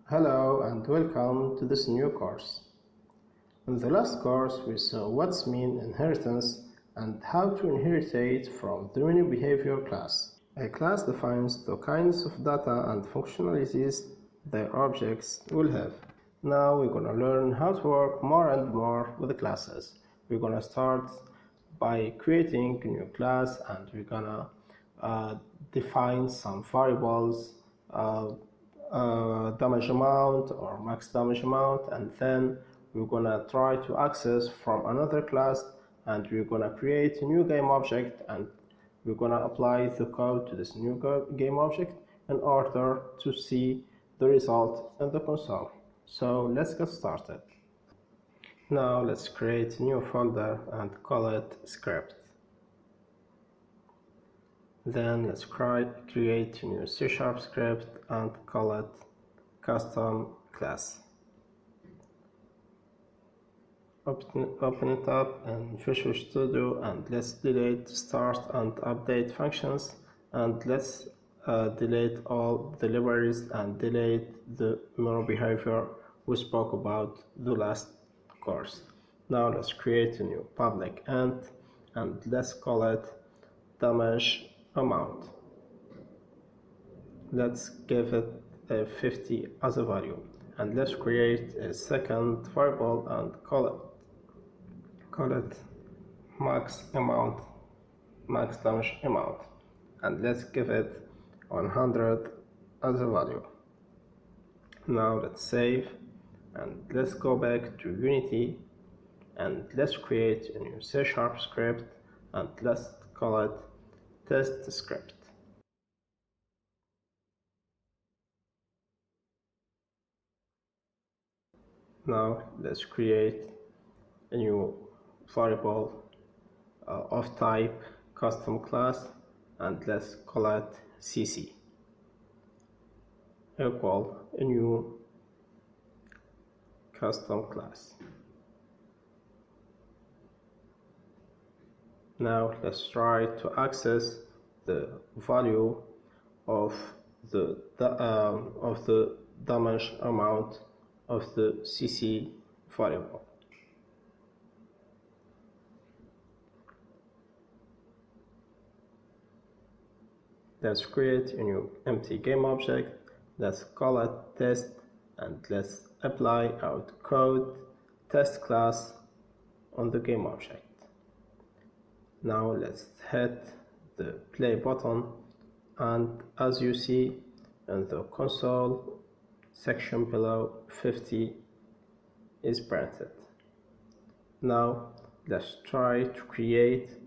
Hello and welcome to this new course. In the last course we saw what's mean inheritance and how to inherit it from the menu behavior class. A class defines the kinds of data and functionalities their objects will have. Now we're gonna learn how to work more and more with the classes. We're gonna start by creating a new class and we're gonna define some variables, damage amount or max damage amount, and then we're gonna try to access from another class and we're gonna create a new game object and we're gonna apply the code to this new game object in order to see the result in the console. So let's get started. Now let's create a new folder and call it script. Then let's create a new C# script and call it custom class. Open it up in Visual Studio and let's delete start and update functions, and let's delete all the libraries and delete the menu behavior we spoke about the last course. Now let's create a new public int and let's call it damage amount. Let's give it a 50 as a value, and let's create a second variable and call it max damage amount, and let's give it 100 as a value. Now let's save and let's go back to Unity and let's create a new C# script and let's call it test script. Now let's create a new variable of type custom class and let's call it cc equal a new custom class. Now let's try to access the value of the damage amount of the cc variable. Let's create a new empty game object. Let's call it test and let's apply our code test class on the game object. Now let's hit the play button, and as you see in the console section below, 50 is printed. Now let's try to create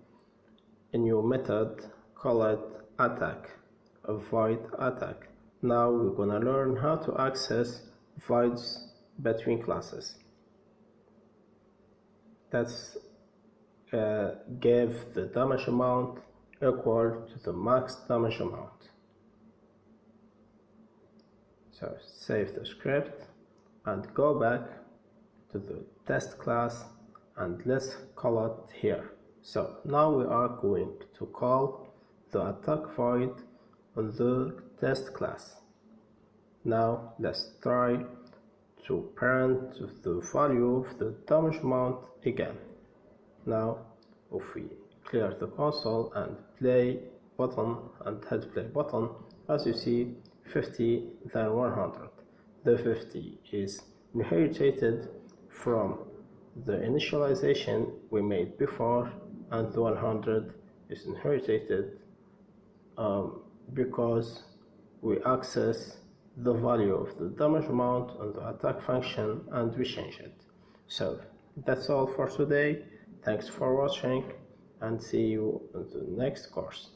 a new method, call it attack, a void attack. Now we're gonna learn how to access voids between classes. Let's give the damage amount equal to the max damage amount. So save the script and go back to the test class and let's call it here. So now we are going to call the attack void on the test class. Now let's try to print the value of the damage amount again. Now if we clear the console and play button and hit play button, as you see 50 then 100. The 50 is inherited from the initialization we made before, and the 100 is inherited because we access the value of the damage amount on the attack function and we change it. So that's all for today. Thanks for watching and see you in the next course.